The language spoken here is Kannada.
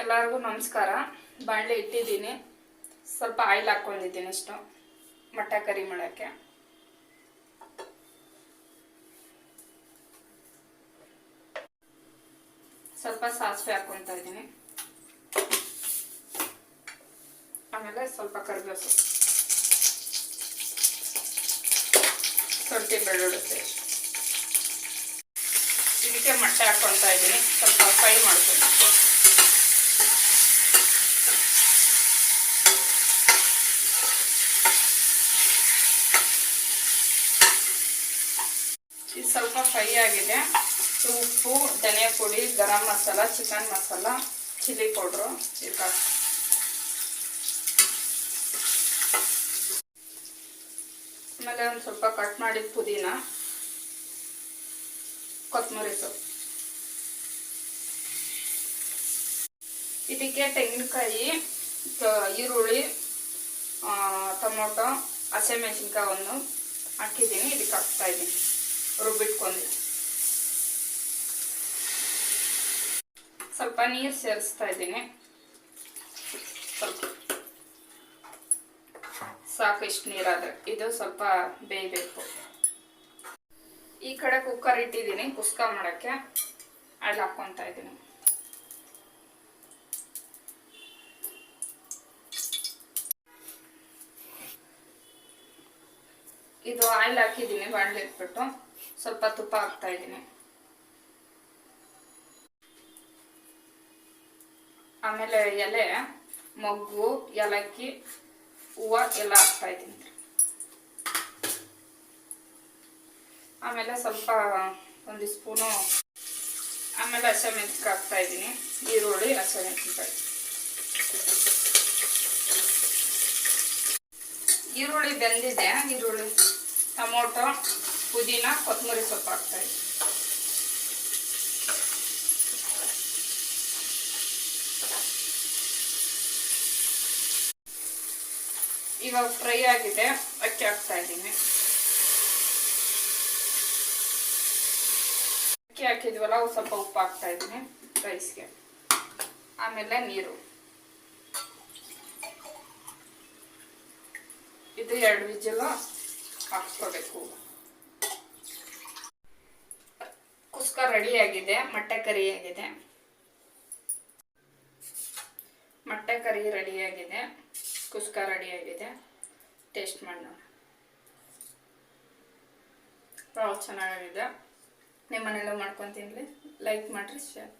ಎಲ್ಲರಿಗೂ ನಮಸ್ಕಾರ. ಬಾಣಲೆ ಇಟ್ಟಿದ್ದೀನಿ, ಸ್ವಲ್ಪ ಆಯಿಲ್ ಹಾಕೊಂಡಿದ್ದೀನಿ. ಇಷ್ಟು ಮೊಟ್ಟೆ ಕರಿ ಮಾಡೋಕ್ಕೆ ಸ್ವಲ್ಪ ಸಾಸಿವೆ ಹಾಕ್ಕೊತಾ ಇದ್ದೀನಿ. ಆಮೇಲೆ ಸ್ವಲ್ಪ ಕರಿಬೇವು, ಶುಂಠಿ ಬೆಳ್ಳುಳ್ಳಿ ಪೇಸ್ಟ್. ಇದಕ್ಕೆ ಮೊಟ್ಟೆ ಹಾಕ್ಕೊತಾ ಇದ್ದೀನಿ. ಸ್ವಲ್ಪ ಫ್ರೈ ಮಾಡ್ತೀನಿ. ಇದು ಸ್ವಲ್ಪ ಫ್ರೈ ಆಗಿದೆ. ಉಪ್ಪು, ಧನಿಯಾ ಪುಡಿ, garam masala, chicken masala, chilli powder ಈಗ ಆಮೇಲೆ ಒಂದು ಸ್ವಲ್ಪ ಕಟ್ ಮಾಡಿದ ಪುದೀನ, ಕೊತ್ತಂಬರಿ ಸೊಪ್ಪು. ಇದಕ್ಕೆ ತೆಂಗಿನಕಾಯಿ, ಈರುಳ್ಳಿ, ಟೊಮೊಟೊ, ಹಸಿಮೆಣಸಿನ್ಕಾಯಿ ಒಂದು ಹಾಕಿದ್ದೀನಿ. ಇದಕ್ಕೆ ಹಾಕ್ತಾ ಇದ್ದೀನಿ, ರುಬ್ಬಿಟ್ಕೊಂಡು. ಸ್ವಲ್ಪ ನೀರು ಸೇರಿಸ್ತಾ ಇದ್ದೀನಿ. ಸ್ವಲ್ಪ ಸಾಕು, ಇಷ್ಟು ನೀರಾದರೆ. ಇದು ಸ್ವಲ್ಪ ಬೇಯಬೇಕು. ಈ ಕಡೆ ಕುಕ್ಕರ್ ಇಟ್ಟಿದ್ದೀನಿ ಕುಸ್ಕ ಮಾಡೋಕ್ಕೆ. ಅಲ್ಲಿ ಹಾಕ್ಕೊತಾ ಇದ್ದೀನಿ. ಇದು ಆಯಿಲ್ ಹಾಕಿದ್ದೀನಿ, ಬಾಣಲೆ ಇಟ್ಬಿಟ್ಟು ಸ್ವಲ್ಪ ತುಪ್ಪ ಹಾಕ್ತಾ ಇದ್ದೀನಿ. ಆಮೇಲೆ ಎಲೆ, ಮೊಗ್ಗು, ಏಲಕ್ಕಿ, ಹೂವು ಎಲ್ಲ ಹಾಕ್ತಾ ಇದ್ದೀನಿ. ಆಮೇಲೆ ಸ್ವಲ್ಪ ಒಂದು ಸ್ಪೂನು ಆಮೇಲೆ ಹಸಿಮೆಣಸಿನ್ಕಾಯಿ ಹಾಕ್ತಾ ಇದ್ದೀನಿ. ಈರುಳ್ಳಿ, ಹಸಿಮೆಣಸಿನ್ಕಾಯಿ. ಈರುಳ್ಳಿ ಬೆಂದಿದೆ. ಈರುಳ್ಳಿ, ಟೊಮೊಟೊ, ಪುದೀನ, ಕೊತ್ತಂಬರಿ ಸೊಪ್ಪು ಹಾಕ್ತಾ ಇದ್ದೀನಿ. ಇವಾಗ ಫ್ರೈ ಆಗಿದೆ. ಅಕ್ಕಿ ಹಾಕ್ತಾ ಇದ್ದೀನಿ. ಅಕ್ಕಿ ಹಾಕಿದ್ವಲ್ಲ, ಸ್ವಲ್ಪ ಉಪ್ಪು ಹಾಕ್ತಾ ಇದ್ದೀನಿ ರೈಸ್ಗೆ. ಆಮೇಲೆ ನೀರು. ಇದು 2 ವಿಜಿಲ್ ಹಾಕ್ಸ್ಕೋಬೇಕು. ಕುಸ್ಕ ರೆಡಿ ಆಗಿದೆ. ಮೊಟ್ಟೆ ಕರಿ ಆಗಿದೆ. ಮೊಟ್ಟೆ ಕರಿ ರೆಡಿ ಆಗಿದೆ. ಕುಸ್ಕ ರೆಡಿ ಆಗಿದೆ. ಟೇಸ್ಟ್ ಮಾಡಿ ನೋಡಿ. ಚೆನ್ನಾಗಿದೆ. ನಿಮ್ಮ ಮನೆಯಲ್ಲೂ ಮಾಡ್ಕೊಂಡು ತಿನ್ಲಿ. ಲೈಕ್ ಮಾಡಿರಿ, ಶೇರ್.